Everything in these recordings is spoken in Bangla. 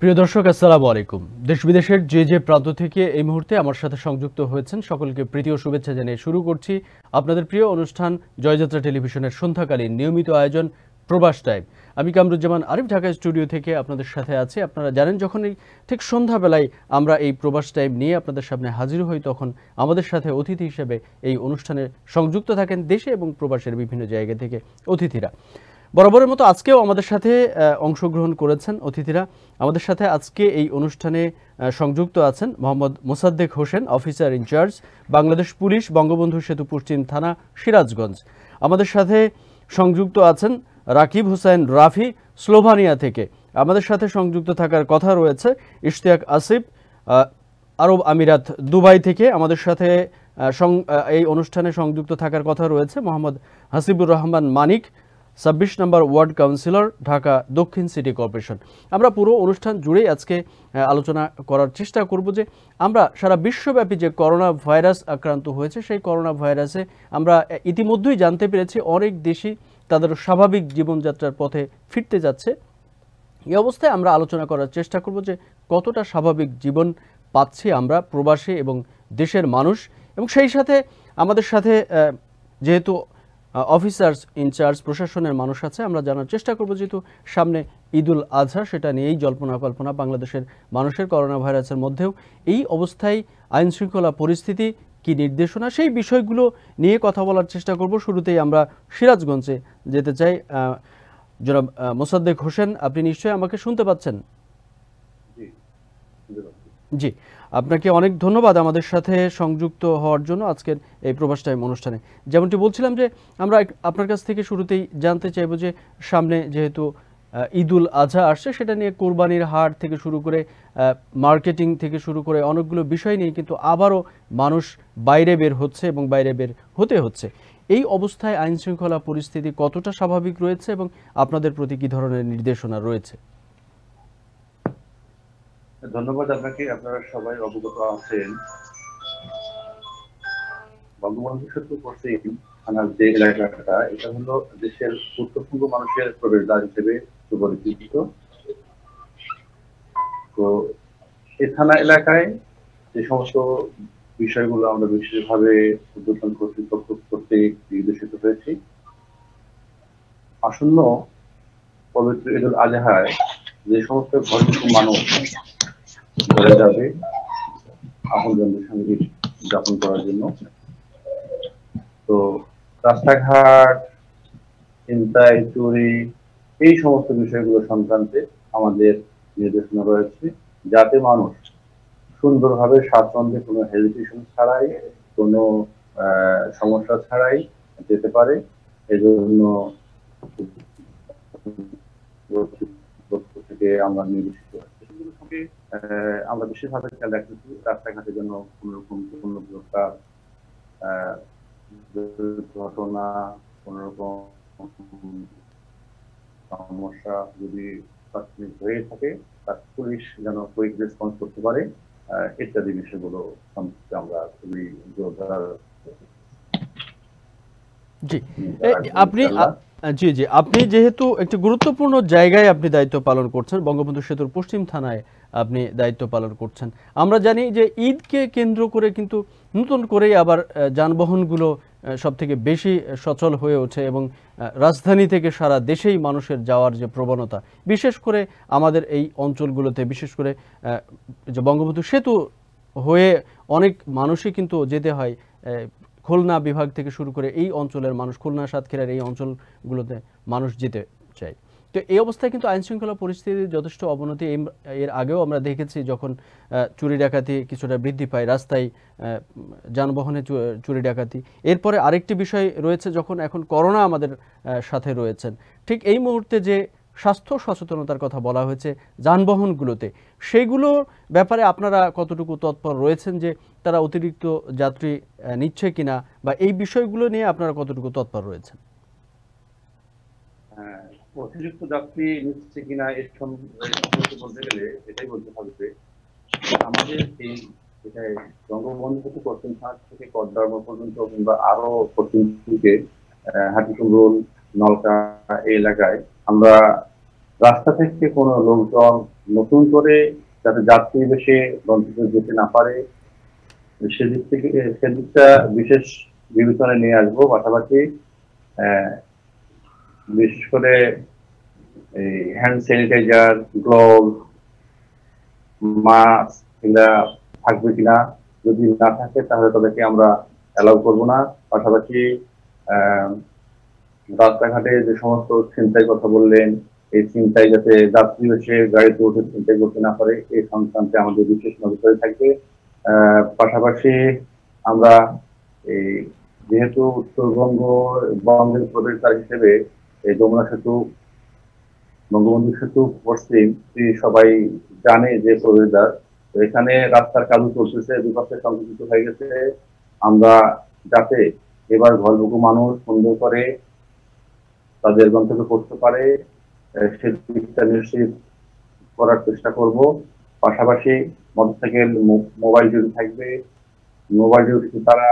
প্রিয় দর্শক, আসসালামু আলাইকুম। দেশ বিদেশের যে প্রান্ত থেকে এই মুহূর্তে আমার সাথে সংযুক্ত হয়েছেন সকলকে প্রীতি ও শুভেচ্ছা জানিয়ে শুরু করছি আপনাদের প্রিয় অনুষ্ঠান জয়যাত্রা টেলিভিশনের সন্ধ্যাকালীন নিয়মিত আয়োজন প্রবাস টাইম। আমি কামরুজ্জামান আরিফ ঢাকা স্টুডিও থেকে আপনাদের সাথে আছি। আপনারা জানেন, যখন এই ঠিক সন্ধ্যাবেলায় আমরা এই প্রবাস টাইম নিয়ে আপনাদের সামনে হাজির হই, তখন আমাদের সাথে অতিথি হিসেবে এই অনুষ্ঠানে সংযুক্ত থাকেন দেশে এবং প্রবাসের বিভিন্ন জায়গা থেকে অতিথিরা। বরাবরের মতো আজকেও আমাদের সাথে অংশগ্রহণ করেছেন অতিথিরা। আমাদের সাথে আজকে এই অনুষ্ঠানে সংযুক্ত আছেন Mohammad Mosaddek Hossain, officer in charge, Bangladesh police, Bangabandhu Setu Paschim থানা, সিরাজগঞ্জ। আমাদের সাথে সংযুক্ত আছেন রাকিব হোসেন রাফি, স্লোভানিয়া থেকে। আমাদের সাথে সংযুক্ত থাকার কথা রয়েছে ইশতিয়াক আসিফ, আরব আমিরাত দুবাই থেকে। আমাদের সাথে এই অনুষ্ঠানে সংযুক্ত থাকার কথা রয়েছে মোহাম্মদ হাসিবুর রহমান মানিক, 26 নম্বর ওয়ার্ড কাউন্সিলর, ঢাকা দক্ষিণ সিটি কর্পোরেশন। আমরা পুরো অনুষ্ঠান জুড়েই আজকে আলোচনা করার চেষ্টা করব যে আমরা সারা বিশ্বব্যাপী যে করোনা ভাইরাস আক্রান্ত হয়েছে, সেই করোনা ভাইরাসে আমরা ইতিমধ্যেই জানতে পেরেছি অনেক দেশই তাদের স্বাভাবিক জীবনযাত্রার পথে ফিরতে যাচ্ছে। এই অবস্থায় আমরা আলোচনা করার চেষ্টা করব যে কতটা স্বাভাবিক জীবন পাচ্ছি আমরা প্রবাসী এবং দেশের মানুষ। এবং সেই সাথে আমাদের সাথে যেহেতু অফিসার্স ইনচার্জ, প্রশাসনের মানুষ আছে, আমরা জানার চেষ্টা করব যেহেতু সামনে ঈদুল আজহা, সেটা নিয়েই জল্পনা কল্পনা বাংলাদেশের মানুষের করোনা ভাইরাসের মধ্যেও। এই অবস্থায় আইন শৃঙ্খলা পরিস্থিতি কি নির্দেশনা, সেই বিষয়গুলো নিয়ে কথা বলার চেষ্টা করব। শুরুতেই আমরা সিরাজগঞ্জে যেতে চাই। জনাব মোসাদ্দেক হোসেন, আপনি নিশ্চয়ই আমাকে শুনতে পাচ্ছেন? জি, আপনাকে অনেক ধন্যবাদ আমাদের সাথে সংযুক্ত হওয়ার জন্য আজকের এই প্রবাস টাইম অনুষ্ঠানে। যেমনটি বলছিলাম যে আমরা আপনার কাছ থেকে শুরুতেই জানতে চাইব যে সামনে যেহেতু ঈদুল আজহা আসছে, সেটা নিয়ে কোরবানির হাট থেকে শুরু করে মার্কেটিং থেকে শুরু করে অনেকগুলো বিষয় নিয়ে কিন্তু আবারও মানুষ বাইরে বের হচ্ছে এবং বাইরে বের হতে হচ্ছে। এই অবস্থায় আইন শৃঙ্খলা পরিস্থিতি কতটা স্বাভাবিক রয়েছে এবং আপনাদের প্রতি কী ধরনের নির্দেশনা রয়েছে? ধন্যবাদ আপনাকে। আপনারা সবাই অবগত আছেন, বঙ্গবন্ধু সেতু পশ্চিম থানার যে এলাকাটা, এটা হলো দেশের উত্তরপূর্ব মানুষের প্রবেশদ্বার হিসেবে সুপরিচিত। তো এই থানা এলাকায় যে সমস্ত বিষয়গুলো আমরা বিশেষভাবে উদ্বোধন কর্তৃপক্ষ কর্তৃক নির্দেশিত হয়েছি, আসন্ন পবিত্র ঈদুল আজহায় যে সমস্ত ঘরমুখী মানুষ ঘরে যাবে আপনজনদের সঙ্গে যাপন করার জন্য, তো রাস্তাঘাট, ছিনতাই, চুরি, এই সমস্ত বিষয়গুলো সংক্রান্তে আমাদের নির্দেশনা রয়েছে, যাতে মানুষ সুন্দরভাবে স্বাচ্ছন্দ্যে কোনো হেজিটেশন ছাড়াই, কোনো সমস্যা ছাড়াই যেতে পারে। এজন্য থেকে আমরা নির্দেশিত হচ্ছে। আমরা বিশেষভাবে খেয়াল রাখতেছি রাস্তাঘাটের জন্য কোন রকম কোনো প্রকার ঘটনা, কোন রকম সমস্যা যদি প্রাথমিক হয়ে থাকে, তার পুলিশ যেন কুইক রেসপন্স করতে পারে, ইত্যাদি বিষয়গুলো সম্পর্কে আমরা খুবই জোরদার। জি, আপনি জি আপনি যেহেতু একটি গুরুত্বপূর্ণ জায়গায় আপনি দায়িত্ব পালন করছেন, বঙ্গবন্ধু সেতুর পশ্চিম থানায় আপনি দায়িত্ব পালন করছেন। আমরা জানি যে ঈদকে কেন্দ্র করে কিন্তু নতুন করেই আবার যানবাহনগুলো সব থেকে বেশি সচল হয়ে ওঠে এবং রাজধানী থেকে সারা দেশেই মানুষের যাওয়ার যে প্রবণতা, বিশেষ করে আমাদের এই অঞ্চলগুলোতে, বিশেষ করে যে বঙ্গবন্ধু সেতু হয়ে অনেক মানুষই কিন্তু যেতে হয় খুলনা বিভাগ থেকে শুরু করে এই অঞ্চলের মানুষ, খুলনা সাতক্ষীরার এই অঞ্চলগুলোতে মানুষ যেতে চায়। তো এই অবস্থায় কিন্তু আইনশৃঙ্খলা পরিস্থিতির যথেষ্ট অবনতি। এর আগেও আমরা দেখেছি যখন চুরি ডাকাতি কিছুটা বৃদ্ধি পায়, রাস্তায় যানবাহনে চুরি ডাকাতি। এরপরে আরেকটি বিষয় রয়েছে, যখন এখন করোনা আমাদের সাথে রয়েছেন, ঠিক এই মুহূর্তে যে স্বাস্থ্য সচেতনতার কথা বলা হয়েছে যানবাহনগুলোতে, সেগুলোর ব্যাপারে আপনারা কতটুকু তৎপর রয়েছেন যে তারা অতিরিক্ত যাত্রী নিচ্ছে কিনা, বা এই বিষয়গুলো নিয়ে আপনারা কতটুকু তৎপর রয়েছেন? অতিরিক্ত যাত্রী নিচ্ছে কিনা এর সম্পর্কে বলতে গেলে এটাই বলতে হবে, আমাদের এই বঙ্গবন্ধু সেতু পশ্চিম থানা থেকে কদমদহ পর্যন্ত, কিংবা আরো পশ্চিম দিকে হাটিকুমরুল, নলকা এই এলাকায় আমরা রাস্তা থেকে কোনো লোকজন নতুন করে যাতে যাত্রী বেশে গন্তব্যে যেতে না পারে, সেদিক থেকে সেদিকটা বিশেষ বিবেচনায় নিয়ে আসবো। পাশাপাশি আহ, বিশেষ করে এই হ্যান্ড স্যানিটাইজার, গ্লোভস, মাস্ক এগুলা থাকবে কিনা, যদি না থাকে তাহলে তাদেরকে আমরা অ্যালাউ করবো না। পাশাপাশি আহ, রাস্তাঘাটে যে সমস্ত ছিনতাই কথা বললেন, এই ছিনতাই যাতে যাত্রী এসে গাড়িতে উঠে ছিনতাই করতে না পারে, এই সংক্রান্তে আমাদের বিশেষ নজরদারি থাকবে। পাশাপাশি আমরা এই যেহেতু উত্তরবঙ্গ বঙ্গের প্রবেশদ্বার হিসেবে এই যমুনা সেতু, বঙ্গবন্ধু সেতু পশ্চিম সবাই জানে যে প্রবেশদ্বার, তো এখানে রাস্তার কাজ চলতেছে, দুপাশে সংকুচিত হয়ে গেছে। আমরা যাতে এবার ঘরবুকু মানুষ সুন্দর করে তাদের গন্তব্যে পৌঁছতে পারে, সেদিকটা নিশ্চিত করার চেষ্টা করব। পাশাপাশি মোটরসাইকেল, মোবাইল ডিউটি থাকবে। মোবাইল ডিউটি তারা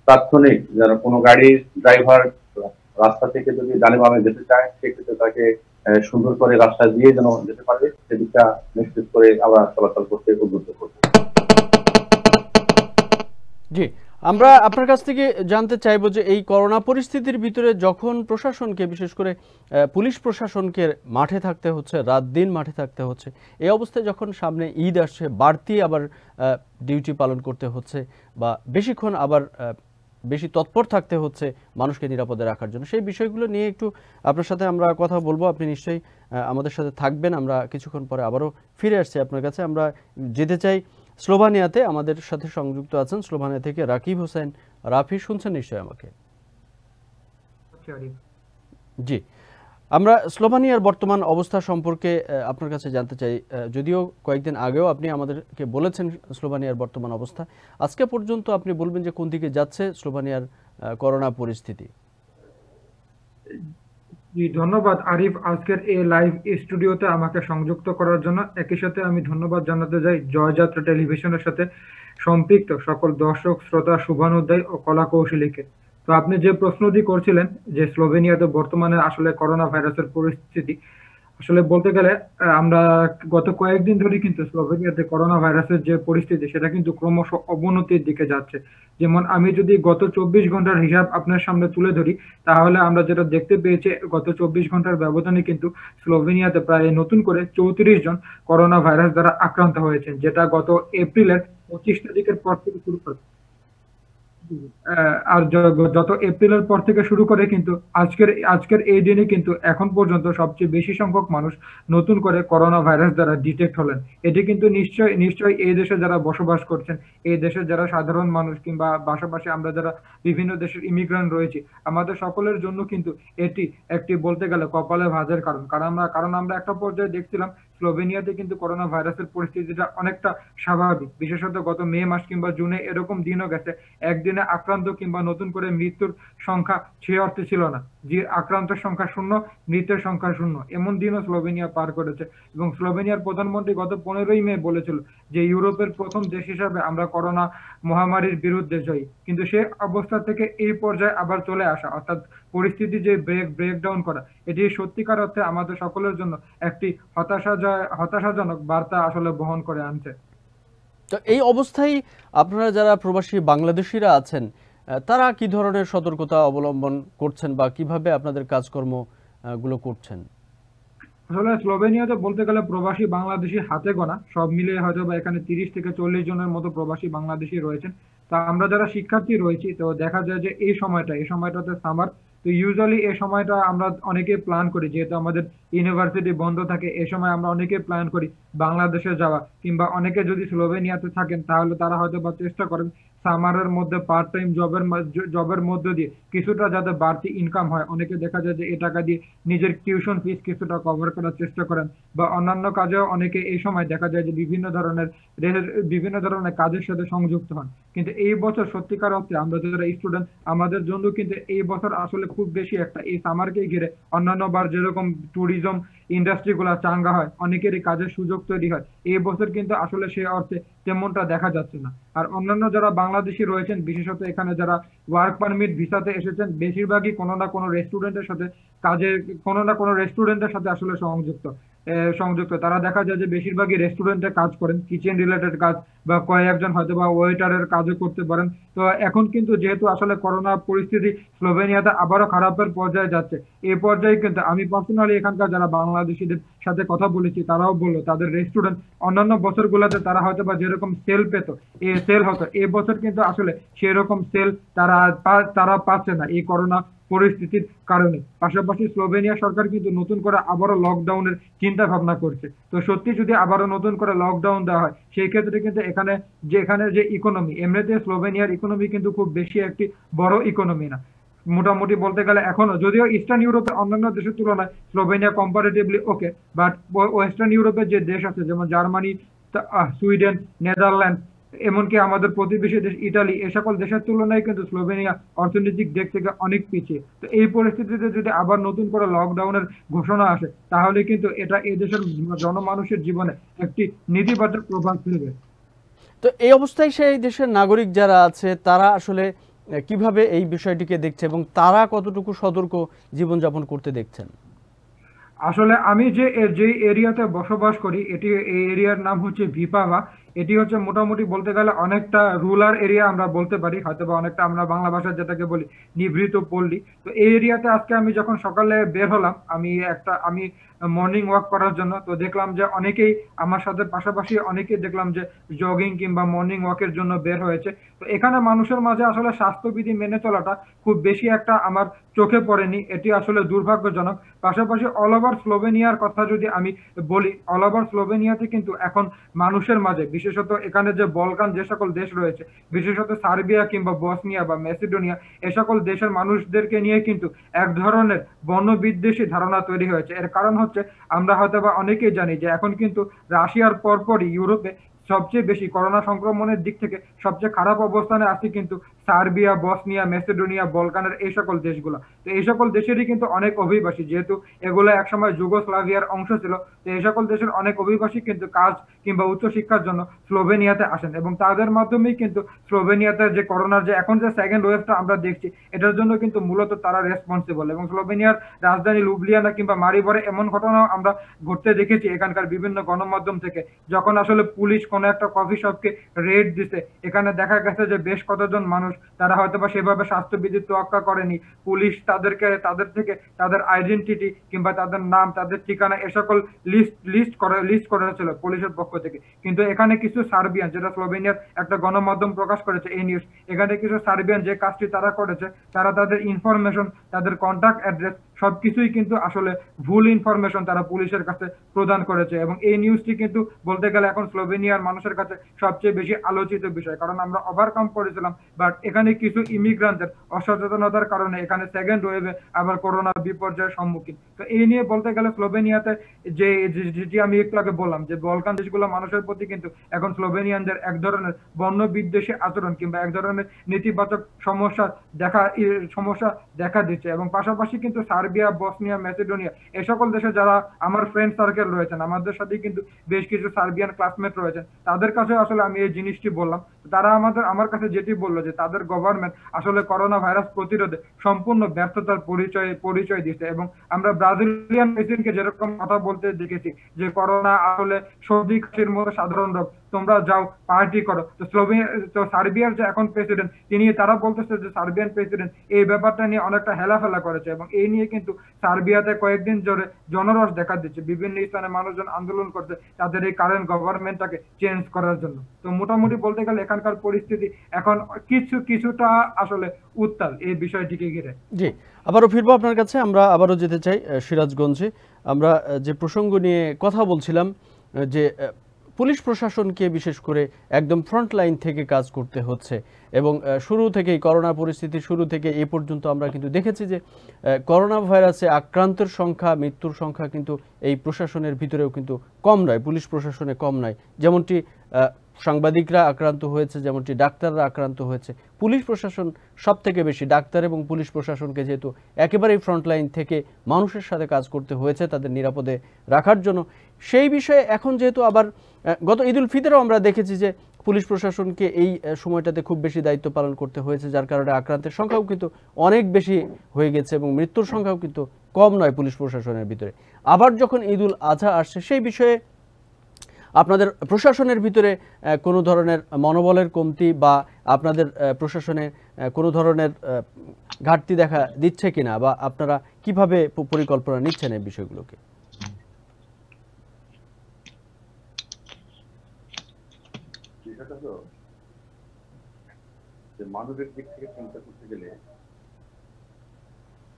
তাৎক্ষণিক, যারা কোনো গাড়ির ড্রাইভার রাস্তা থেকে যদি ডানে বামে যেতে চায়, সেক্ষেত্রে তাকে সুন্দর করে রাস্তা দিয়ে যেন যেতে পারে, সেদিকটা নিশ্চিত করে আমরা চলাচল করতে উদ্বুদ্ধ করবো। জি, আমরা আপনার কাছ থেকে জানতে চাইবো যে এই করোনা পরিস্থিতির ভিতরে যখন প্রশাসনকে, বিশেষ করে পুলিশ প্রশাসনকে মাঠে থাকতে হচ্ছে, রাত দিন মাঠে থাকতে হচ্ছে, এই অবস্থায় যখন সামনে ঈদ আসছে, বাড়তি আবার ডিউটি পালন করতে হচ্ছে বা বেশিক্ষণ আবার বেশি তৎপর থাকতে হচ্ছে মানুষকে নিরাপদে রাখার জন্য, সেই বিষয়গুলো নিয়ে একটু আপনার সাথে আমরা কথা বলবো। আপনি নিশ্চয়ই আমাদের সাথে থাকবেন। আমরা কিছুক্ষণ পরে আবারও ফিরে আসছি আপনার কাছে। আমরা যেতে চাই স্লোভানিয়াতে। আমাদের সাথে সংযুক্ত আছেন স্লোভানিয়া থেকে রাকিব হোসেন রাফি। শুনছেন নিশ্চয়ই আমাকে? জি, আমরা স্লোভানিয়ার বর্তমান অবস্থা সম্পর্কে আপনার কাছে জানতে চাই। যদিও কয়েকদিন আগেও আপনি আমাদেরকে বলেছেন স্লোভানিয়ার বর্তমান অবস্থা, আজকে পর্যন্ত আপনি বলবেন যে কোন দিকে যাচ্ছে স্লোভানিয়ার করোনা পরিস্থিতি? জি, ধন্যবাদ আরিফ, আজকের এই লাইভ স্টুডিওতে আমাকে সংযুক্ত করার জন্য। একই সাথে আমি ধন্যবাদ জানাতে চাই জয়যাত্রা টেলিভিশনের সাথে সম্পৃক্ত সকল দর্শক, শ্রোতা, শুভানুধ্যায়ী ও কলা কৌশলীকে। তো আপনি যে প্রশ্নটি করছিলেন যে স্লোভেনিয়াতে বর্তমানে আসলে করোনা ভাইরাসের পরিস্থিতি, আসলে বলতে গেলে আমরা গত কয়েকদিন ধরে কিন্তু স্লোভেনিয়াতে করোনা ভাইরাসের যে পরিস্থিতি সেটা কিন্তু ক্রমশ অবনতির দিকে যাচ্ছে। যেমন আমি যদি গত 24 ঘন্টার হিসাব আপনার সামনে তুলে ধরি, তাহলে আমরা যেটা দেখতে পেয়েছি গত 24 ঘন্টার ব্যবধানে কিন্তু স্লোভেনিয়াতে প্রায় নতুন করে 34 জন করোনা ভাইরাস দ্বারা আক্রান্ত হয়েছেন, যেটা গত এপ্রিলের 25 তারিখের পর থেকে শুরু করে। আর যত এপ্রিলের পর থেকে শুরু করে কিন্তু আজকের এই দিনে কিন্তু এখন পর্যন্ত সবচেয়ে বেশি সংখ্যক মানুষ নতুন করে করোনা ভাইরাস দ্বারা ডিটেক্ট হলেন। এটি কিন্তু নিশ্চয়ই এই দেশে যারা বসবাস করছেন, এই দেশের যারা সাধারণ মানুষ কিংবা পাশাপাশি আমরা যারা বিভিন্ন দেশের ইমিগ্রান্ট রয়েছি, আমাদের সকলের জন্য কিন্তু এটি একটি বলতে গেলে কপালে ভাঁজের কারণ। কারণ আমরা একটা পর্যায়ে দেখছিলাম স্লোভেনিয়াতে কিন্তু করোনা ভাইরাসের পরিস্থিতিটা অনেকটা স্বাভাবিক। বিশেষত গত মে মাস কিংবা জুনে এরকম দিনও গেছে একদিনে আক্রান্ত কিংবা নতুন করে মৃত্যুর সংখ্যা সে অর্থে ছিল না, যে আক্রান্তের সংখ্যা শূন্য, মৃতের সংখ্যা শূন্য, এমন দিনও স্লোভেনিয়া পার করেছে। এবং স্লোভেনিয়ার প্রধানমন্ত্রী গত 15ই মে বলেছিল যে ইউরোপের প্রথম দেশ হিসাবে আমরা করোনা মহামারীর বিরুদ্ধে জয়ী। কিন্তু সে অবস্থা থেকে এই পর্যায়ে আবার চলে আসা, অর্থাৎ পরিস্থিতি যে ব্রেকডাউন করা, এটি সত্যিকার অর্থে আমাদের সকলের জন্য একটি হতাশাজনক বার্তা আসলে বহন করে আনছে। তো এই অবস্থায় আপনারা যারা প্রবাসী বাংলাদেশিরা আছেন, তারা কি ধরনের সতর্কতা অবলম্বন করছেন বা কিভাবে আপনাদের কাজকর্ম গুলো করছেন? আসলে স্লোভেনিয়াতে বলতে গেলে প্রবাসী বাংলাদেশি হাতে গোনা, সব মিলিয়ে হয়তো বা এখানে 30 থেকে 40 জনের মতো প্রবাসী বাংলাদেশি রয়েছেন। তা আমরা যারা শিক্ষার্থী রয়েছি, তো দেখা যায় যে এই সময়টাতে সামার, তো ইউজুয়ালি এই সময়টা আমরা অনেকে প্ল্যান করি, যেহেতু আমাদের ইউনিভার্সিটি বন্ধ থাকে, এই সময় আমরা অনেকে প্ল্যান করি বাংলাদেশে যাওয়া, কিংবা অনেকে যদি স্লোভেনিয়াতে থাকেন তাহলে তারা হয়তো বা চেষ্টা করেন সামারের মধ্যে পার্ট টাইম জবের মধ্যে দিয়ে কিছুটা যাতে বাড়তি ইনকাম হয়। অনেকে দেখা যায় যে এই টাকা দিয়ে নিজের টিউশন ফিস কিছুটা কভার করার চেষ্টা করেন, বা অন্যান্য কাজেও অনেকে এই সময় দেখা যায় যে বিভিন্ন ধরনের কাজের সাথে সংযুক্ত হন। কিন্তু এই বছর সত্যিকার অর্থে আমরা যারা স্টুডেন্ট, আমাদের জন্য কিন্তু এই বছর আসলে খুব বেশি একটা এই সামারকে ঘিরে অন্যান্য বার যেরকম ট্যুরিজম ইন্ডাস্ট্রিগুলো চাঙ্গা হয়, অনেকেরই কাজের সুযোগ তৈরি হয়। এই বছর কিন্তু আসলে সে অর্থে তেমনটা দেখা যাচ্ছে না। আর অন্যান্য যারা বাংলাদেশি রয়েছেন, বিশেষত এখানে যারা ওয়ার্ক পারমিট ভিসাতে এসেছেন, বেশিরভাগই কোনো না কোনো রেস্টুরেন্টের সাথে কাজে, কোনো না কোনো রেস্টুরেন্টের সাথে আসলে সংযুক্ত। তারা দেখা যায় যে বেশিরভাগই রেস্টুরেন্টে কাজ করেন, কিচেন রিলেটেড কাজ, বা কয়েকজন হয়তো বা ওয়েটারের কাজও করতে পারেন। তো এখন কিন্তু যেহেতু আসলে করোনা পরিস্থিতি স্লোভেনিয়াতে আবারও খারাপের পর্যায়ে যাচ্ছে, এই পর্যায়ে কিন্তু আমি পার্সোনালি এখানকার যারা বাংলাদেশিদের সাথে কথা বলেছি, তারাও বললো তাদের রেস্টুরেন্ট অন্যান্য বছরগুলোতে তারা হয়তো বা যেরকম সেল পেত, সেল হতো, এই বছর কিন্তু আসলে সেরকম সেল তারা পাচ্ছে না এই করোনা পরিস্থিতির কারণে। পাশাপাশি স্লোভেনিয়া সরকার কিন্তু নতুন করে আবারও লকডাউনের চিন্তা ভাবনা করছে। তো সত্যি যদি আবারও নতুন করে লকডাউন দেওয়া হয়, সেই ক্ষেত্রে কিন্তু এখানে যে ইকোনমি, এমনিতে স্লোভেনিয়ার ইকোনমি কিন্তু খুব বেশি একটি বড় ইকোনমি না। মোটামুটি বলতে গেলে এখনো, যদিও ইস্টার্ন ইউরোপের অন্যান্য দেশের তুলনায় Slovenia comparatively okay, but western ইউরোপের যে দেশ আছে যেমন জার্মানি, সুইডেন, নেদারল্যান্ড, এমনকি আমাদের প্রতিবেশী দেশ ইটালি, এ সকল দেশের তুলনায় কিন্তু স্লোভেনিয়া অর্থনৈতিক দিক থেকে অনেক পিছিয়ে। তো এই পরিস্থিতিতে যদি আবার নতুন করে লকডাউনের ঘোষণা আসে, তাহলে কিন্তু এটা এই দেশের জনমানুষের জীবনে একটি নেতিবাচক প্রভাব ফেলবে। তো এই অবস্থায় সেই দেশের নাগরিক যারা আছে তারা আসলে কিভাবে এই বিষয়টিকে দেখছে এবং তারা কতটুকু সতর্ক জীবনযাপন করতে দেখছেন? আসলে আমি যে এরিয়াতে বসবাস করি, এই এরিয়ার নাম হচ্ছে ভিপাভা। এটি হচ্ছে মোটামুটি বলতে গেলে অনেকটা রুরাল এরিয়া আমরা বলতে পারি, হয়তো বা অনেকটা আমরা বাংলা ভাষায় যেটাকে বলি নিভৃত পল্লী। তো এই এরিয়াতে আজকে আমি যখন সকালে বের হলাম, আমি মর্নিং ওয়াক করার জন্য, তো দেখলাম যে অনেকেই আমার সাথে, পাশাপাশি অনেকেই দেখলাম যে জগিং কিংবা মর্নিং ওয়াকের জন্য বের হয়েছে। তো এখানে মানুষের মাঝে আসলে স্বাস্থ্যবিধি মেনে চলাটা খুব বেশি একটা আমার চোখে পড়েনি, এটি আসলে দুর্ভাগ্যজনক। পাশাপাশি অল ওভার স্লোভেনিয়ার কথা যদি আমি বলি, অল ওভার স্লোভেনিয়াতে কিন্তু এখন মানুষের মাঝে, বিশেষত এখানে যে বলকান যে সকল দেশ রয়েছে, বিশেষত সার্বিয়া কিংবা বসনিয়া বা ম্যাসিডোনিয়া, এ সকল দেশের মানুষদেরকে নিয়ে কিন্তু এক ধরনের বর্ণবিদ্বেষী ধারণা তৈরি হয়েছে। এর কারণ হচ্ছে, আমরা হয়তো বা অনেকেই জানি যে এখন কিন্তু রাশিয়ার পরপরই ইউরোপে সবচেয়ে বেশি করোনা সংক্রমণের দিক থেকে সবচেয়ে খারাপ অবস্থানে আছে কিন্তু সার্বিয়া, বসনিয়া, মেসিডোনিয়া, বলকানের এই সকল দেশগুলো। তো এই সকল দেশেরই কিন্তু অনেক অভিবাসী, যেহেতু এগুলো একসময় যুগোস্লাভিয়ার অংশ ছিল, তো এই সকল দেশের অনেক অভিবাসী কিন্তু কাজ কিংবা উচ্চশিক্ষার জন্য স্লোভেনিয়াতে আসেন, এবং তাদের মাধ্যমেই কিন্তু স্লোভেনিয়াতে যে করোনার যে এখন যে সেকেন্ড ওয়েভটা আমরা দেখছি, এটার জন্য কিন্তু মূলত তারা রেসপন্সিবল। এবং স্লোভেনিয়ার রাজধানী লুবলিয়ানা কিংবা মারিবরে এমন ঘটনাও আমরা ঘটতে দেখেছি এখানকার বিভিন্ন গণমাধ্যম থেকে, যখন আসলে পুলিশ কোনো একটা কফি শপকে রেড দিছে, এখানে দেখা গেছে যে বেশ কতজন মানুষ, তারা হয়তো বা সেভাবে স্বাস্থ্যবিধি তোয়াক্কা করেনি, পুলিশ তাদের থেকে তাদের আইডেন্টিটি কিংবা তাদের নাম, তাদের ঠিকানা, এ সকল লিস্ট করেছিল পুলিশের পক্ষ থেকে। কিন্তু এখানে কিছু সার্বিয়ান, যেটা স্লোভেনিয়ার একটা গণমাধ্যম প্রকাশ করেছে এই নিউজ, এখানে কিছু সার্বিয়ান যে কাজটি তারা করেছে, তারা তাদের ইনফরমেশন, তাদের কন্ট্যাক্ট অ্যাড্রেস সবকিছুই কিন্তু আসলে ভুল ইনফরমেশন তারা পুলিশের কাছে প্রদান করেছে। এবং এই নিউজটি কিন্তু বলতে গেলে এখন স্লোভেনিয়ার মানুষের কাছে সবচেয়ে বেশি আলোচিত বিষয়, কারণ আমরা ওভারকাম করেছিলাম, বাট এখানে কিছু ইমিগ্রান্টের অসচেতনতার কারণে এখানে সেকেন্ড ওয়েভে আবার করোনা বিপর্যয়ের সম্মুখীন। তো এই নিয়ে বলতে গেলে স্লোভেনিয়াতে যেটি আমি একটু আগে বললাম, যে বলকান দেশগুলো মানুষের প্রতি কিন্তু এখন স্লোভেনিয়ানদের এক ধরনের বর্ণবিদ্বেষী আচরণ কিংবা এক ধরনের নেতিবাচক সমস্যা দেখা দিচ্ছে। এবং পাশাপাশি কিন্তু সার্বিয়া, বসনিয়া, ম্যাসিডোনিয়া, এ সকল দেশে যারা আমার ফ্রেন্ড সার্কেল রয়েছেন, আমাদের সাথে কিন্তু বেশ কিছু সার্বিয়ান ক্লাসমেট রয়েছেন, তাদের কাছে আসলে আমি এই জিনিসটি বললাম। তারা আমার কাছে যেটি বললো যে তাদের গভর্নমেন্ট আসলে করোনা ভাইরাস প্রতিরোধে সম্পূর্ণ ব্যর্থতার পরিচয় দিচ্ছে। এবং আমরা ব্রাজিলিয়ান প্রেসিডেন্টকে যেরকম কথা বলতে দেখেছি যে করোনা আসলে সর্দি কাশির মতো সাধারণ রোগ, তোমরা যাও পার্টি করো, তো সার্বিয়ার যে এখন প্রেসিডেন্ট, তারা বলতেছে যে সার্বিয়ান প্রেসিডেন্ট এই ব্যাপারটা নিয়ে অনেকটা হেলাফেলা করেছে, এবং এই নিয়ে কিন্তু সার্বিয়াতে কয়েকদিন ধরে জনরোষ দেখা দিচ্ছে, বিভিন্ন স্থানে মানুষজন আন্দোলন করছে তাদের এই কারেন্ট গভর্নমেন্টটাকে চেঞ্জ করার জন্য। তো মোটামুটি বলতে গেলে এখানকার পরিস্থিতি এখন কিছুটা আসলে উত্তাল এই বিষয়টিকে ঘিরে। জি, আবারও ফিরবো আপনার কাছে। আমরা আবারও যেতে চাই সিরাজগঞ্জে। আমরা যে প্রসঙ্গ নিয়ে কথা বলছিলাম, যে পুলিশ প্রশাসনকে বিশেষ করে একদম ফ্রন্ট লাইন থেকে কাজ করতে হচ্ছে, এবং শুরু থেকেই করোনা পরিস্থিতি শুরু থেকে এ পর্যন্ত আমরা কিন্তু দেখেছি যে করোনা ভাইরাসে আক্রান্তের সংখ্যা, মৃত্যুর সংখ্যা কিন্তু এই প্রশাসনের ভিতরেও কিন্তু কম নয়, পুলিশ প্রশাসনে কম নয়। যেমনটি সাংবাদিকরা আক্রান্ত হয়েছে, যেমনটি ডাক্তাররা আক্রান্ত হয়েছে, পুলিশ প্রশাসন সব থেকে বেশি, ডাক্তার এবং পুলিশ প্রশাসনকে যেহেতু একেবারেই ফ্রন্টলাইন থেকে মানুষের সাথে কাজ করতে হয়েছে তাদের নিরাপদে রাখার জন্য, সেই বিষয়ে এখন যেহেতু আবার গত ঈদ উল ফিতরেও আমরা দেখেছি যে পুলিশ প্রশাসনকে এই সময়টাতে খুব বেশি দায়িত্ব পালন করতে হয়েছে, যার কারণে আক্রান্তের সংখ্যাও কিন্তু অনেক বেশি হয়ে গেছে এবং মৃত্যুর সংখ্যাও কিন্তু কম নয় পুলিশ প্রশাসনের ভিতরে। আবার যখন ঈদ উল আজহা আসছে, সেই বিষয়ে আপনাদের প্রশাসনের ভিতরে কোনো ধরনের মনোবলের কমতি বা আপনাদের প্রশাসনে কোনো ধরনের ঘাটতি দেখা দিচ্ছে কিনা, বা আপনারা কিভাবে পরিকল্পনা নিচ্ছেন এই বিষয়গুলোকে? বিষয়টা তো যে মানবিক দিক থেকে চিন্তা করতে গেলে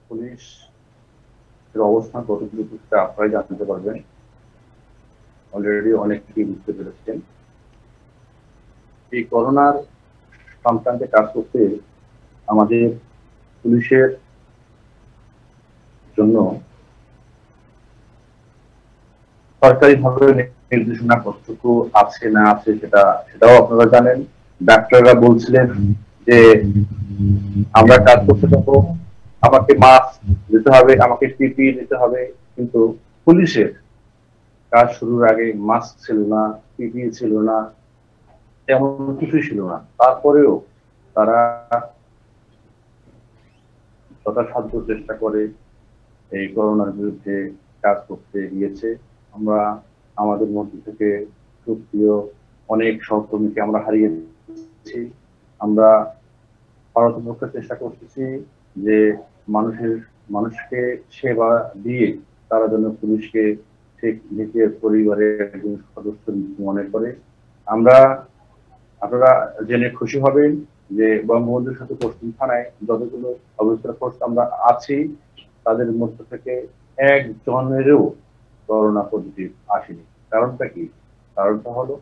পুলিশ অবস্থান কতটুকু আপনারাই জানতে পারবেন, অলরেডি অনেকেই বুঝতে পেরেছেন। এই করোনার সংক্রান্তে কাজ করতে আমাদের পুলিশের জন্য সরকারিভাবে নির্দেশনা কতটুকু আছে না আছে সেটাও আপনারা জানেন। ডাক্তাররা বলছিলেন যে আমরা কাজ করতে যাবো, আমাকে মাস্ক দিতে হবে, আমাকে পিপি দিতে হবে, কিন্তু পুলিশের কাজ শুরুর আগে মাস্ক ছিল না, পিপি ছিল না, তেমন কিছুই ছিল না। তারপরেও তারা যথাসাধ্য চেষ্টা করে এই করোনার বিরুদ্ধে কাজ করতে গিয়েছে। আমরা আমাদের মধ্যে থেকে সক্রিয় অনেক সহকর্মীকে আমরা হারিয়েছি। আমরা পারতপক্ষে চেষ্টা করতেছি যে মানুষকে সেবা দিয়ে তারা যেন পুলিশকে ঠিক নিজের পরিবারের একজন সদস্য মনে করে। আপনারা জেনে খুশি হবেন যে বঙ্গবন্ধুর সাথে পশ্চিম থানায় যতগুলো অবস্থার পোস্ট আমরা আছি তাদের মধ্য থেকে একজনেরও করোনা পজিটিভ আসেনি। কারণটা কি? কারণটা হলো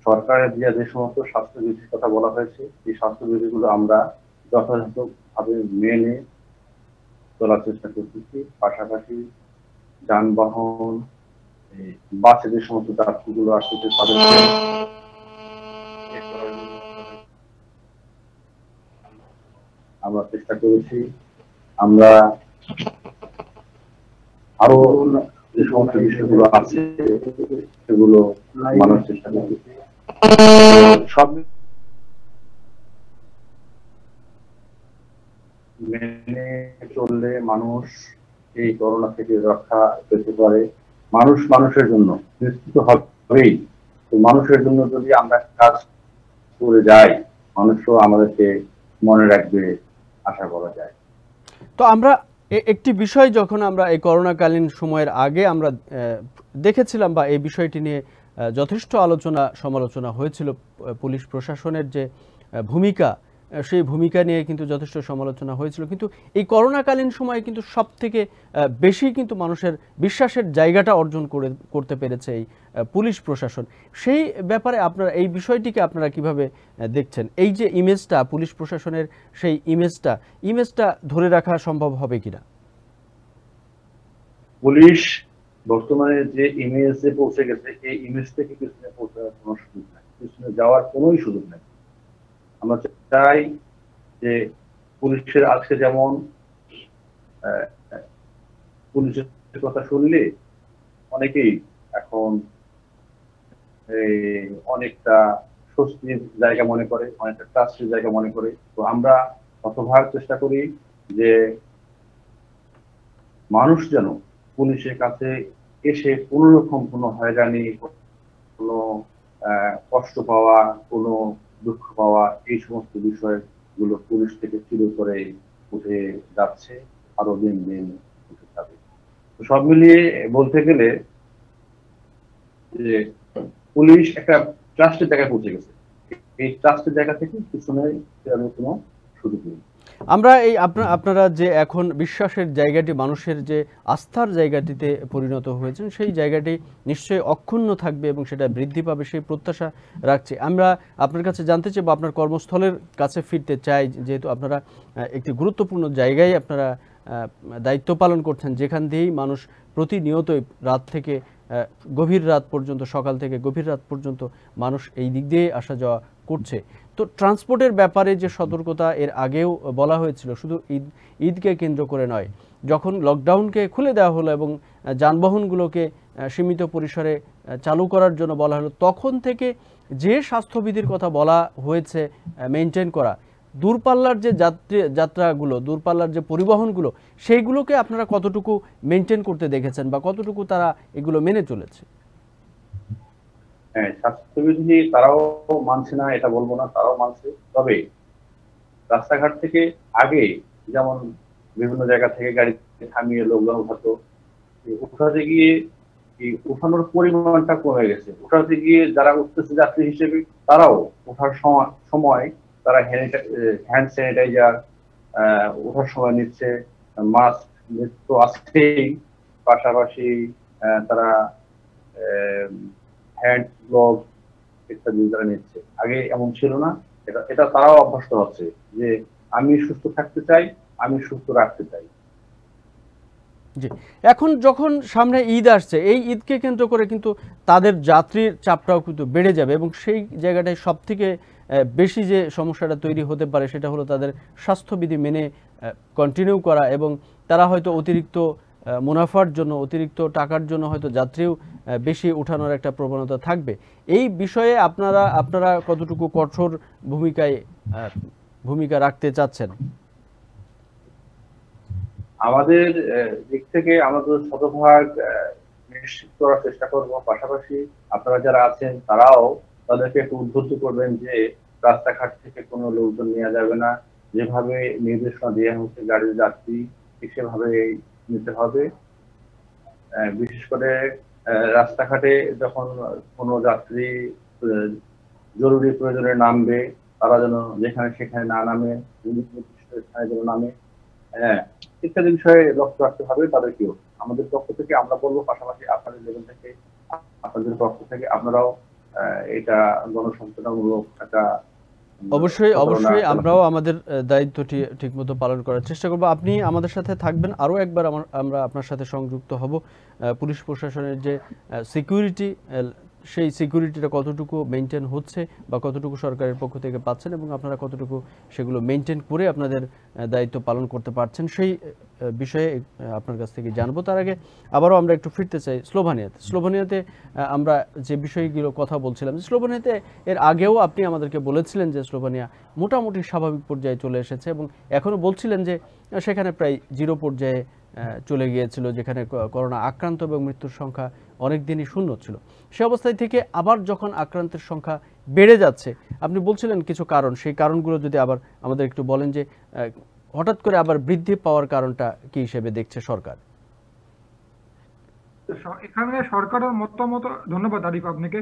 সরকারের যে সমস্ত স্বাস্থ্যবিধির কথা বলা হয়েছে, এই স্বাস্থ্যবিধিগুলো আমরা যথাযথভাবে মেনে চলার চেষ্টা করতেছি। পাশাপাশি যানবাহন, বাসে যে সমস্ত যাত্রীগুলো আসছে তাদেরকে আমরা চেষ্টা করেছি। আমরা আরো যে সমস্ত বিষয়গুলো আছে সেগুলো মানার চেষ্টা করতেছি। সব মেনে চললে মানুষ এই করোনা থেকে রক্ষা পেতে পারে। মানুষ মানুষের জন্য নিশ্চিত হবেই। তো মানুষের জন্য যদি আমরা কাজ করে যাই, মানুষও আমাদেরকে মনে রাখবে, আশা করা যায়। তো আমরা একটি বিষয় যখন আমরা এই করোনাকালীন সময়ের আগে আমরা দেখেছিলাম বা এই বিষয়টি নিয়ে যথেষ্ট আলোচনা সমালোচনা হয়েছিল, পুলিশ প্রশাসনের যে ভূমিকা, সেই ভূমিকা নিয়ে কিন্তু যথেষ্ট সমালোচনা হয়েছিল। কিন্তু এই করোনাকালীন সময়ে কিন্তু সব থেকে বেশি কিন্তু মানুষের বিশ্বাসের জায়গাটা অর্জন করতে পেরেছে এই পুলিশ প্রশাসন। সেই ব্যাপারে আপনারা এই বিষয়টিকে আপনারা কিভাবে দেখছেন? এই যে ইমেজটা পুলিশ প্রশাসনের, সেই ইমেজটা ধরে রাখা সম্ভব হবে কিনা? পুলিশ বর্তমানে যে ইমেজে পৌঁছে গেছে, এই ইমেজ থেকে পিছনে পৌঁছানোর কোনো সুযোগ নাই, পিছনে যাওয়ার কোনোই সুযোগ নেই। আমরা চাই যে পুলিশের আজকে যেমন পুলিশের কথা শুনলে অনেকেই এখন অনেকটা স্বস্তির জায়গা মনে করে, অনেকটা ট্রাস্টের জায়গা মনে করে। তো আমরা শতভাগ চেষ্টা করি যে মানুষ যেন পুলিশের কাছে এসে কোন রকম কোনো হয়রানি, কোনো কষ্ট পাওয়া, কোনো দুঃখ পাওয়া, এই সমস্ত বিষয়গুলো পুলিশ থেকে শুরু করে উঠে যাচ্ছে, আরো দিন দিন উঠে যাবে। তো সব মিলিয়ে বলতে গেলে যে পুলিশ একটা ট্রাস্টের জায়গায় পৌঁছে গেছে। এই ট্রাস্টের জায়গা থেকে পিছনে কোনো সুযোগ নেই। আমরা এই আপনারা যে এখন বিশ্বাসের জায়গাটি, মানুষের যে আস্থার জায়গাটিতে পরিণত হয়েছেন, সেই জায়গাটি নিশ্চয়ই অক্ষুণ্ণ থাকবে এবং সেটা বৃদ্ধি পাবে, সেই প্রত্যাশা রাখছি। আমরা আপনার কাছে জানতে চাই বা আপনার কর্মস্থলের কাছে ফিরতে চাই, যেহেতু আপনারা একটি গুরুত্বপূর্ণ জায়গায় আপনারা দায়িত্ব পালন করছেন, যেখান দিয়েই মানুষ প্রতিনিয়তই রাত থেকে গভীর রাত পর্যন্ত, সকাল থেকে গভীর রাত পর্যন্ত মানুষ এই দিক দিয়ে আসা যাওয়া করছে। তো ট্রান্সপোর্টের ব্যাপারে যে সতর্কতা এর আগেও বলা হয়েছিল, শুধু ঈদকে কেন্দ্র করে নয়, যখন লকডাউনকে খুলে দেওয়া হলো এবং যানবাহনগুলোকে সীমিত পরিসরে চালু করার জন্য বলা হলো, তখন থেকে যে স্বাস্থ্যবিধির কথা বলা হয়েছে মেনটেন করা, দূরপাল্লার যে যাত্রাগুলো, দূরপাল্লার যে পরিবহনগুলো, সেইগুলোকে আপনারা কতটুকু মেনটেন করতে দেখেছেন বা কতটুকু তারা এগুলো মেনে চলেছে? হ্যাঁ, স্বাস্থ্যবিধি তারাও মানছে না এটা বলবো না, তারাও মানছে। তবে রাস্তাঘাট থেকে আগে যেমন বিভিন্ন জায়গা থেকে গাড়ি থামিয়ে লোকজন উঠাতো, উঠাতে গিয়ে এই উঠানোর পরিমাণটা কমে গেছে। উঠাতে গিয়ে যারা উঠতেছে যাত্রী হিসেবে, তারাও ওঠার সময় তারা হ্যান্ড স্যানিটাইজার ওঠার সময় নিচ্ছে, মাস্ক তো আছেই, পাশাপাশি তারা হ্যান্ড গ্লোভ ইত্যাদি তারা নিচ্ছে। আগে এমন ছিল না। এটা এটা তারাও অভ্যস্ত হচ্ছে যে আমি সুস্থ থাকতে চাই, আমি সুস্থ রাখতে চাই। জি, এখন যখন সামনে ঈদ আসছে, এই ঈদকে কেন্দ্র করে কিন্তু তাদের যাত্রীর চাপটাও কিন্তু বেড়ে যাবে এবং সেই জায়গাটায় সব থেকে বেশি যে সমস্যাটা তৈরি হতে পারে সেটা হলো তাদের স্বাস্থ্যবিধি মেনে কন্টিনিউ করা, এবং তারা হয়তো অতিরিক্ত মুনাফার জন্য, অতিরিক্ত টাকার জন্য হয়তো যাত্রীও বেশি উঠানোর একটা প্রবণতা থাকবে। এই বিষয়ে আপনারা কতটুকু কঠোর ভূমিকা রাখতে চাচ্ছেন? আমাদের দিক থেকে আমরা তো শতভাগ নিশ্চিত করার চেষ্টা করব। পাশাপাশি আপনারা যারা আছেন তারাও তাদেরকে একটু উদ্বুদ্ধ করবেন যে রাস্তাঘাট থেকে কোনো লোকজন নেওয়া যাবে না, যেভাবে নির্দেশনা দেওয়া হচ্ছে গাড়ির যাত্রী সেভাবে নিতে হবে। বিশেষ করে রাস্তাঘাটে যখন কোনো যাত্রী জরুরি প্রয়োজনে নামবে, তারা যেন যেখানে সেখানে না নামে, নির্দিষ্ট স্থানে যেন নামে, হ্যাঁ, ইত্যাদি বিষয়ে লক্ষ্য রাখতে হবে তাদেরকেও। আমাদের পক্ষ থেকে আমরা বলবো, পাশাপাশি আপনাদের লেভেল থেকে, আপনাদের পক্ষ থেকে আপনারাও এটা জনসচেতনমূলক একটা অবশ্যই আমরাও আমাদের দায়িত্বটি ঠিকমতো পালন করার চেষ্টা করব। আপনি আমাদের সাথে থাকবেন, আরও একবার আমরা আপনার সাথে সংযুক্ত হব। পুলিশ প্রশাসনের যে সিকিউরিটি, সেই সিকিউরিটিটা কতটুকু মেনটেন হচ্ছে বা কতটুকু সরকারের পক্ষ থেকে পাচ্ছেন এবং আপনারা কতটুকু সেগুলো মেনটেন করে আপনাদের দায়িত্ব পালন করতে পারছেন, সেই বিষয়ে আপনার কাছ থেকে জানবো। তার আগে আবারও আমরা একটু ফিরতে চাই স্লোভেনিয়াতে আমরা যে বিষয়গুলো কথা বলছিলাম, স্লোভেনিয়াতে এর আগেও আপনি আমাদেরকে বলেছিলেন যে স্লোভেনিয়া মোটামুটি স্বাভাবিক পর্যায়ে চলে এসেছে এবং এখনও বলছিলেন যে সেখানে প্রায় জিরো পর্যায়ে চলে গিয়েছিল, যেখানে করোনা আক্রান্ত এবং মৃত্যুর সংখ্যা অনেক দিনই শূন্য ছিল। সে অবস্থায় থেকে আবার যখন আক্রান্তের সংখ্যা বেড়ে যাচ্ছে, আপনি বলছিলেন কিছু কারণ, সেই কারণগুলো যদি আবার আমাদের একটু বলেন যে হঠাৎ করে আবার বৃদ্ধি পাওয়ার কারণটা কি হিসেবে দেখছে সরকার? এখানে সরকারের মতামত, ধন্যবাদ আরিফ আপনাকে।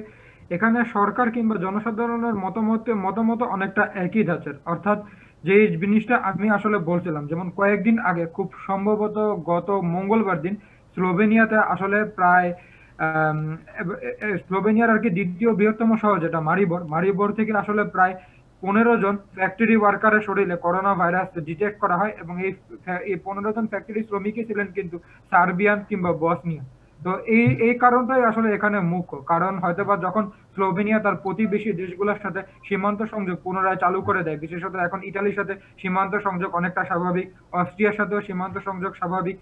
এখানে সরকার কিংবা জনসাধারণের মতামত অনেকটা একই ধাঁচের। অর্থাৎ যে জিনিসটা আমি আসলে বলছিলাম, যেমন কয়েকদিন আগে, খুব সম্ভবত গত মঙ্গলবার দিন, স্লোভেনিয়াতে আসলে প্রায় স্লোভেনিয়ার আর কি দ্বিতীয় বৃহত্তম শহর যেটা মারিবর থেকে আসলে প্রায় 15 জন ফ্যাক্টরি ওয়ার্কারের শরীরে করোনা ভাইরাস ডিটেক্ট করা হয় এবং এই 15 জন ফ্যাক্টরি শ্রমিকই ছিলেন কিন্তু সার্বিয়ান কিংবা বসনিয়ান। তো এই কারণটাই আসলে এখানে মুখ্য কারণ। হয়তোবা যখন স্লোভেনিয়া তার প্রতিবেশী দেশগুলোর সাথে সীমান্ত সংযোগ পুনরায় চালু করে দেয়, বিশেষত এখন ইটালির সাথে সীমান্ত সংযোগ অনেকটা স্বাভাবিক, অস্ট্রিয়ার সাথেও সীমান্ত সংযোগ স্বাভাবিক,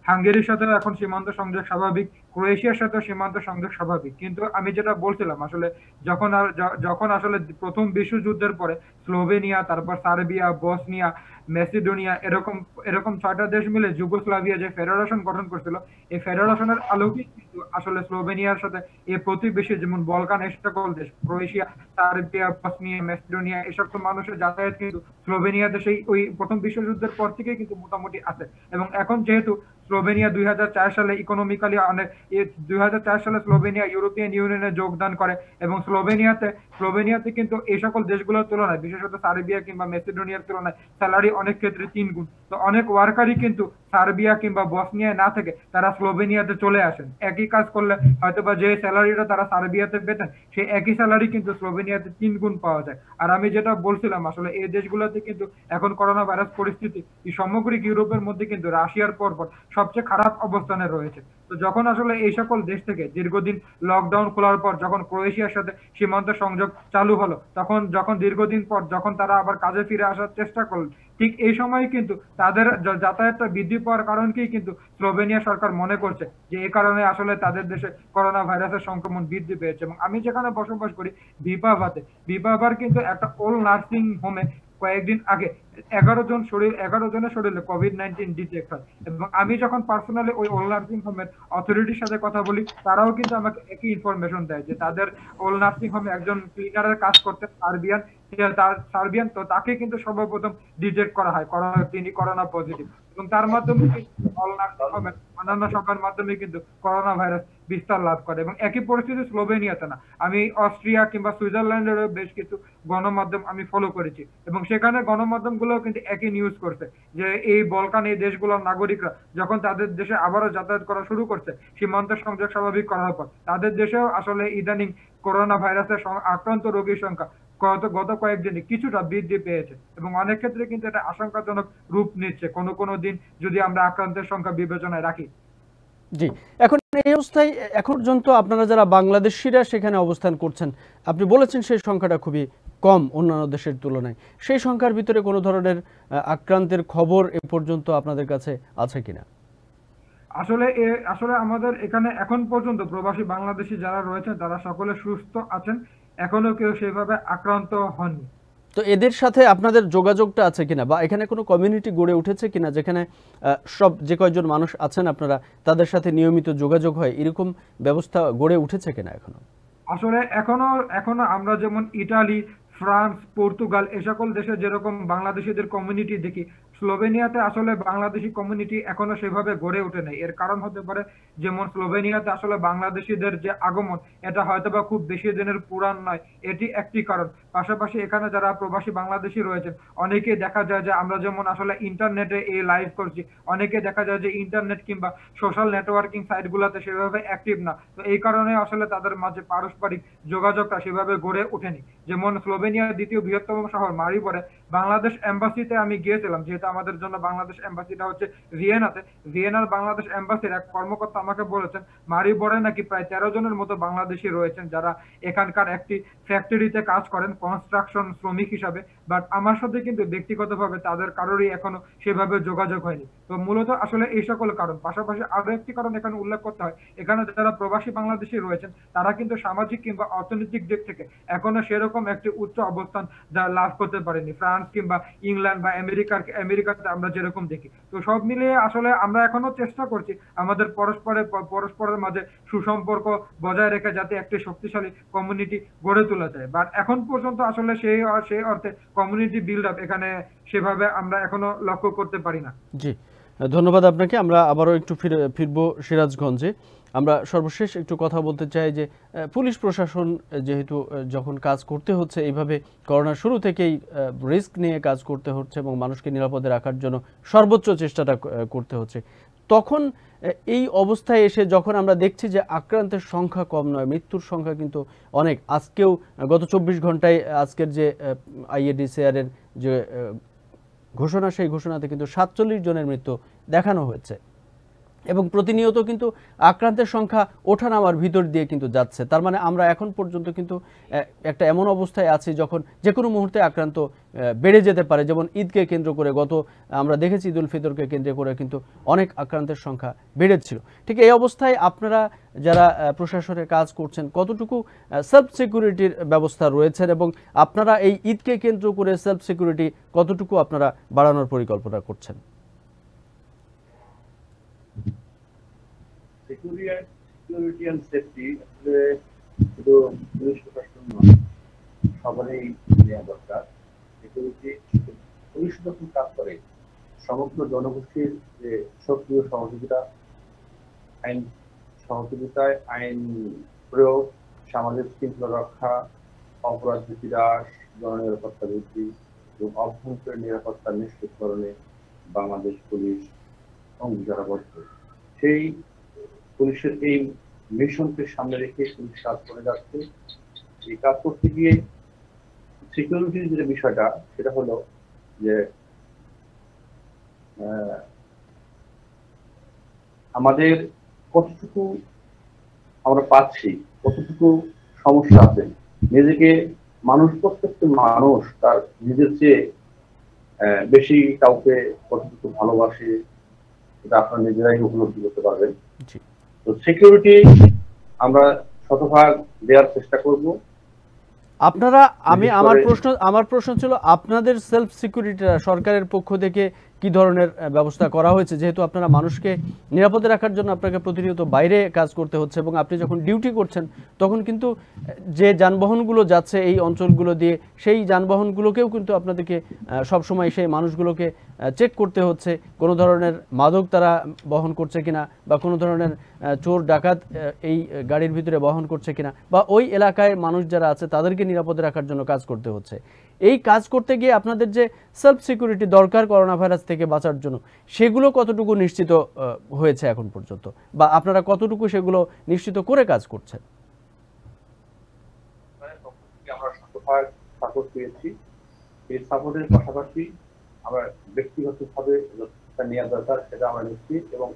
হাঙ্গেরির সাথেও এখন সীমান্ত সংযোগ স্বাভাবিক, ক্রোয়েশিয়ার সাথেও সীমান্ত সংযোগ স্বাভাবিক। কিন্তু আমি যেটা বলছিলাম, আসলে যখন আসলে প্রথম বিশ্বযুদ্ধের পরে স্লোভেনিয়া, তারপর সার্বিয়া, বসনিয়া, মেসিডোনিয়া, এরকম 6টা দেশ মিলে যুগোস্লাভিয়া যে ফেডারেশন গঠন করছিল, এই ফেডারেশনের আলোকেই কিন্তু আসলে স্লোভেনিয়ার সাথে এই প্রতিবেশী যেমন বলকান এই সকল দেশ, ক্রোয়েশিয়া, সার্বিয়া, বসনিয়া, মেসিডোনিয়া, এই সকল মানুষের যাতায়াত কিন্তু স্লোভেনিয়াতে সেই ওই প্রথম বিশ্বযুদ্ধের পর থেকেই কিন্তু মোটামুটি আছে। এবং এখন যেহেতু স্লোভেনিয়া 2004 সালে ইকোনমিক্যালি অনেক 2004 সালে স্লোভেনিয়া ইউরোপিয়ান ইউনিয়নে যোগদান করে এবং স্লোভেনিয়াতে কিন্তু এই সকল দেশগুলোর তুলনায়, বিশেষত সার্বিয়া কিংবা মেসিডোনিয়ার তুলনায় স্যালারি অনেক ক্ষেত্রে 3 গুণ। তো অনেক ওয়ার্কারই কিন্তু সার্বিয়া কিংবা বসনিয়ায় না থেকে তারা স্লোভেনিয়াতে চলে আসেন। একই কাজ করলে হয়তোবা যে স্যালারিটা তারা সার্বিয়াতে পেতেন সেই একই স্যালারি কিন্তু স্লোভেনিয়াতে 3 গুণ পাওয়া যায়। আর আমি যেটা বলছিলাম আসলে এই দেশগুলোতে কিন্তু এখন করোনা ভাইরাস পরিস্থিতি এই সামগ্রিক ইউরোপের মধ্যে কিন্তু রাশিয়ার পরপর সবচেয়ে খারাপ অবস্থানে রয়েছে। তো যখন আসলে এই সকল দেশ থেকে দীর্ঘদিন লকডাউন খোলার পর যখন ক্রোয়েশিয়ার সাথে সীমান্ত সংযোগ চালু হলো, তখন যখন দীর্ঘদিন পর যখন তারা আবার কাজে ফিরে আসার চেষ্টা করলেন, ঠিক এই সময় কিন্তু তাদের যাতায়াতটা বৃদ্ধি পাওয়ার কারণকেই কিন্তু স্লোভেনিয়া সরকার মনে করছে যে এই কারণে আসলে তাদের দেশে করোনা ভাইরাসের সংক্রমণ বৃদ্ধি পেয়েছে। এবং আমি যেখানে বসবাস করি ভিপাভাতে, ভিপাভার কিন্তু একটা ওল্ড নার্সিং হোমে কয়েকদিন আগে 11 জনের শরীরে COVID-19 ডিটেক্ট হয়। এবং আমি যখন পার্সোনালি ওই ওল্ড নার্সিং হোমের অথরিটির সাথে কথা বলি, তারাও কিন্তু আমাকে একই ইনফরমেশন দেয় যে তাদের ওল্ড নার্সিং হোমে একজন ক্লিনারের কাজ করতে সার্বিয়ান, তো তাকে কিন্তু সর্বপ্রথম ডিটেক্ট করা হয় তিনি করোনা পজিটিভ। এবং তার মাধ্যমে ওল্ড নার্সিং হোমের অন্যান্য সবার মাধ্যমে কিন্তু করোনা ভাইরাস বিস্তার লাভ করে। এবং একই পরিস্থিতি স্লোভেনিয়াতে না, আমি অস্ট্রিয়া কিংবা সুইজারল্যান্ডেরও বেশ কিছু গণমাধ্যম আমি ফলো করেছি এবং সেখানে গণমাধ্যমগুলো কিন্তু একই নিউজ করছে যে এই বলকান এই দেশগুলোর নাগরিকরা যখন তাদের দেশে আবারও যাতায়াত করা শুরু করছে সীমান্ত সংযোগ স্বাভাবিক করার পর, তাদের দেশেও আসলে ইদানিং করোনা ভাইরাসের আক্রান্ত রোগীর সংখ্যা গত কয়েকদিনে কিছুটা বৃদ্ধি পেয়েছে এবং অনেক ক্ষেত্রে কিন্তু এটা আশঙ্কাজনক রূপ নিচ্ছে কোনো কোনো দিন যদি আমরা আক্রান্তের সংখ্যা বিবেচনায় রাখি। জি, এখন এই অবস্থায় এখন পর্যন্ত আপনারা যারা বাংলাদেশিরা সেখানে অবস্থান করছেন, আপনি বলেছেন সেই সংখ্যাটা খুবই কম অন্যান্য দেশের তুলনায়, সেই সংখ্যার ভিতরে কোনো ধরনের আক্রান্তের খবর এ পর্যন্ত আপনাদের কাছে আছে কিনা? আসলে আমাদের এখানে এখন পর্যন্ত প্রবাসী বাংলাদেশি যারা রয়েছেন তারা সকলে সুস্থ আছেন, এখনো কেউ সেভাবে আক্রান্ত হননি। তো এদের সাথে আপনাদের যোগাযোগটা আছে কিনা, বা এখানে কোনো কমিউনিটি গড়ে উঠেছে কিনা যেখানে সব যে কয়েকজন মানুষ আছেন আপনারা তাদের সাথে নিয়মিত যোগাযোগ হয়, এরকম ব্যবস্থা গড়ে উঠেছে কিনা এখনো? আসলে এখনো আমরা যেমন ইটালি, ফ্রান্স, পর্তুগাল এ সকল দেশে যেরকম বাংলাদেশিদের কমিউনিটি দেখি, স্লোভেনিয়াতে আসলে বাংলাদেশি কমিউনিটি এখনো সেভাবে গড়ে ওঠে নাই। এর কারণ হতে পারে যেমন স্লোভেনিয়াতে আসলে বাংলাদেশিদের যে আগমন এটা হয়তোবা খুব বেশি দিনের পুরাণ নয়, এটি একটি কারণ। পাশাপাশি এখানে যারা প্রবাসী বাংলাদেশি রয়েছেন অনেকেই দেখা যায় যে আমরা যেমন আসলে ইন্টারনেটে এই লাইভ করছি, অনেকে দেখা যায় যে ইন্টারনেট কিংবা সোশ্যাল নেটওয়ার্কিং সাইটগুলোতে সেভাবে অ্যাক্টিভ না, তো এই কারণে আসলে তাদের মাঝে পারস্পরিক যোগাযোগটা সেভাবে গড়ে ওঠেনি। যেমন স্লোভেনিয়ার দ্বিতীয় বৃহত্তম শহর মারিবরে বাংলাদেশ এম্বাসিতে আমি গিয়েছিলাম, যেহেতু আমাদের জন্য বাংলাদেশ এম্বাসিটা হচ্ছে ভিয়েনাতে। ভিয়েনার বাংলাদেশ এম্বাসির এক কর্মকর্তা আমাকে বলেছেন মারিবরে নাকি প্রায় 13 জনের মতো বাংলাদেশি রয়েছেন যারা এখানকার একটি ফ্যাক্টরিতে কাজ করেন কনস্ট্রাকশন শ্রমিক হিসাবে। বাট আমার সাথে কিন্তু ব্যক্তিগতভাবে তাদের কারোরই এখনো সেভাবে যোগাযোগ হয়নি। তো মূলত আসলে এই সকল কারণ, পাশাপাশি আরো একটি কারণ এখানে উল্লেখ করতে হয়, এখানে যারা প্রবাসী বাংলাদেশি রয়েছেন তারা কিন্তু সামাজিক কিংবা অর্থনৈতিক দিক থেকে এখনো সেরকম একটি উচ্চ অবস্থান যা লাভ করতে পারেনি ফ্রান্স কিংবা ইংল্যান্ড বা আমেরিকাতে আমরা যেরকম দেখি। তো সব মিলিয়ে আসলে আমরা এখনো চেষ্টা করছি আমাদের পরস্পরের মাঝে সুসম্পর্ক বজায় রেখে যাতে একটি শক্তিশালী কমিউনিটি গড়ে তোলা যায়। বাট এখন পর্যন্ত আসলে সেই অর্থে কমিউনিটি বিল্ড আপ এখানে সেভাবে আমরা এখনো লক্ষ্য করতে পারি না। জি, ধন্যবাদ আপনাকে। আমরা আবারও একটু ফিরবো সিরাজগঞ্জে। আমরা সর্বশেষ একটু কথা বলতে চাই যে পুলিশ প্রশাসন যেহেতু যখন কাজ করতে হচ্ছে এইভাবে করোনার শুরু থেকেই রিস্ক নিয়ে কাজ করতে হচ্ছে এবং মানুষকে নিরাপদে রাখার জন্য সর্বোচ্চ চেষ্টাটা করতে হচ্ছে, তখন এই অবস্থায় এসে যখন আমরা দেখছি যে আক্রান্তের সংখ্যা কম নয়, মৃত্যুর সংখ্যা কিন্তু অনেক, আজকেও গত 24 ঘন্টায় আজকের যে আইএডিসিআর-এর যে ঘোষণা, সেই ঘোষণাতে কিন্তু 47 জনের মৃত্যু দেখানো হয়েছে এবং প্রতিনিয়ত কিন্তু আক্রান্তের সংখ্যা ওঠানামার ভিতর দিয়ে কিন্তু যাচ্ছে। তার মানে আমরা এখন পর্যন্ত কিন্তু একটা এমন অবস্থায় আছি যখন যে কোনো মুহূর্তে আক্রান্ত বেড়ে যেতে পারে। যেমন ঈদকে কেন্দ্র করে আমরা দেখেছি ঈদ উল ফিতরকে কেন্দ্র করে কিন্তু অনেক আক্রান্তের সংখ্যা বেড়েছিল। ঠিক এই অবস্থায় আপনারা যারা প্রশাসনের কাজ করছেন কতটুকু সেলফ সিকিউরিটির ব্যবস্থা রয়েছেন এবং আপনারা এই ঈদকে কেন্দ্র করে সেলফ সিকিউরিটি কতটুকু আপনারা বাড়ানোর পরিকল্পনা করছেন? সিকিউরিটি এন্ড সেফটি আসলে শুধু পুলিশ প্রশাসন নয়, সবারই নেওয়া দরকার। সিকিউরিটি পুলিশ যখন কাজ করে সমগ্র জনগোষ্ঠীর যে সক্রিয় সহযোগিতায় আইন প্রয়োগ, সামাজিক শৃঙ্খলা রক্ষা, অপরাধ ভীতি হ্রাস, জননিরাপত্তা বৃদ্ধি এবং অভ্যন্তরীণ নিরাপত্তা নিশ্চিতকরণে বাংলাদেশ পুলিশ এবং যারা বলছে সেই পুলিশের এই মিশনকে সামনে রেখে পুলিশ কাজ করে যাচ্ছে। এই কাজ করতে গিয়ে সিকিউরিটির যে বিষয়টা সেটা হলো যে আমাদের কতটুকু আমরা পাচ্ছি, কতটুকু সমস্যা আছে, নিজেকে প্রত্যেকটা মানুষ তার নিজের চেয়ে বেশি কাউকে কতটুকু ভালোবাসে এটা আপনারা নিজেরাই উপলব্ধি করতে পারবেন। তো সিকিউরিটি আমরা শতভাগ দেওয়ার চেষ্টা করব। আপনারা আমার প্রশ্ন ছিল আপনাদের সেলফ সিকিউরিটিটা সরকারের পক্ষ থেকে কি ধরনের ব্যবস্থা করা হয়েছে, যেহেতু আপনারা মানুষকে নিরাপদে রাখার জন্য আপনাকে প্রতিনিয়ত বাইরে কাজ করতে হচ্ছে এবং আপনি যখন ডিউটি করছেন তখন কিন্তু যে যানবাহনগুলো যাচ্ছে এই অঞ্চলগুলো দিয়ে সেই যানবাহনগুলোকেও কিন্তু আপনাদেরকে সবসময় সেই মানুষগুলোকে চেক করতে হচ্ছে কোনো ধরনের মাদক তারা বহন করছে কিনা বা কোনো ধরনের চোর ডাকাত এই গাড়ির ভিতরে বহন করছে কিনা বা ওই এলাকায় মানুষ যারা আছে তাদেরকে নিরাপদে রাখার জন্য কাজ করতে হচ্ছে। এই কাজ করতে গিয়ে আপনাদের যে সেলফ সিকিউরিটি দরকার করোনা ভাইরাস থেকে বাঁচার জন্য সেগুলো কতটুকু নিশ্চিত হয়েছে এখন পর্যন্ত, বা আপনারা কতটুকু সেগুলো নিশ্চিত করে কাজ করছেন? আমরা শতভাগ সাপোর্ট পেয়েছি। এই সাপোর্টের পাশাপাশি আমরা ব্যক্তিগতভাবে যেটা নেওয়া দরকার সেটা আমরা নিচ্ছি এবং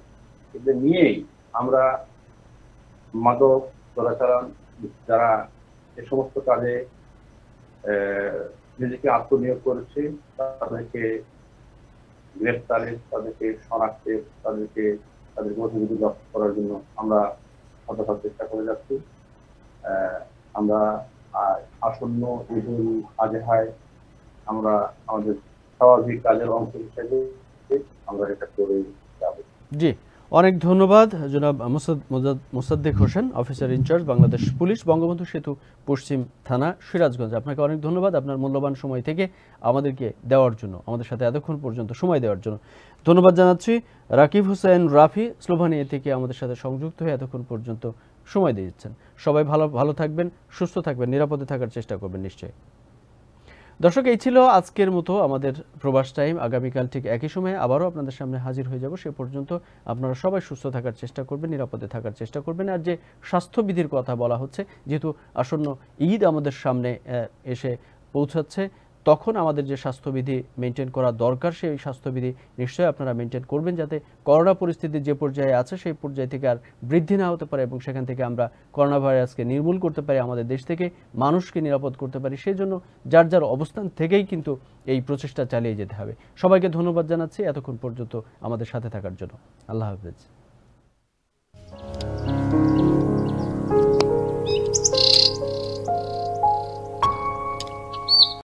এদের নিয়েই আমরা মাদক চোরাচালান যারা এ সমস্ত কাজে নিজেকে আত্মনিয়োগ করেছে তাদেরকে গ্রেফতারে, তাদেরকে শনাক্তে, তাদের গতিবিধি লক্ষ্য করার জন্য আমরা শতভাগ চেষ্টা করে যাচ্ছি। আমরা আসন্ন ঈদুল আজহায় আমরা আমাদের স্বাভাবিক কাজের অংশ হিসেবে আমরা এটা করে যাব। জি, অনেক ধন্যবাদ জনাব Mosaddek Hossain, officer in charge Bangladesh police, Bangabandhu Setu Paschim থানা, সিরাজগঞ্জ। আপনাকে অনেক ধন্যবাদ আপনার মূল্যবান সময় থেকে আমাদেরকে দেওয়ার জন্য, আমাদের সাথে এতক্ষণ পর্যন্ত সময় দেওয়ার জন্য ধন্যবাদ জানাচ্ছি। রাকিব হোসেন রাফি স্লোভানিয়া থেকে আমাদের সাথে সংযুক্ত হয়ে এতক্ষণ পর্যন্ত সময় দিয়েছেন। সবাই ভালো থাকবেন, সুস্থ থাকবেন, নিরাপদে থাকার চেষ্টা করবেন নিশ্চয়ই। দর্শক, এই ছিল আজকের মতো আমাদের প্রবাস টাইম। আগামীকাল ঠিক একই সময়ে আবারও আপনাদের সামনে হাজির হয়ে যাব। সে পর্যন্ত আপনারা সবাই সুস্থ থাকার চেষ্টা করবেন, নিরাপদে থাকার চেষ্টা করবেন। আর যে স্বাস্থ্যবিধির কথা বলা হচ্ছে, যেহেতু আসন্ন ঈদ আমাদের সামনে এসে পৌঁছাচ্ছে, তখন আমাদের যে স্বাস্থ্যবিধি মেনটেন করা দরকার সেই স্বাস্থ্যবিধি নিশ্চয়ই আপনারা মেনটেন করবেন, যাতে করোনা পরিস্থিতি যে পর্যায়ে আছে সেই পর্যায় থেকে আর বৃদ্ধি না হতে পারে এবং সেখান থেকে আমরা করোনা ভাইরাসকে নির্মূল করতে পারি, আমাদের দেশ থেকে মানুষকে নিরাপদ করতে পারি। সেই জন্য যার যার অবস্থান থেকেই কিন্তু এই প্রচেষ্টা চালিয়ে যেতে হবে। সবাইকে ধন্যবাদ জানাচ্ছি এতক্ষণ পর্যন্ত আমাদের সাথে থাকার জন্য। আল্লাহ হাফেজ।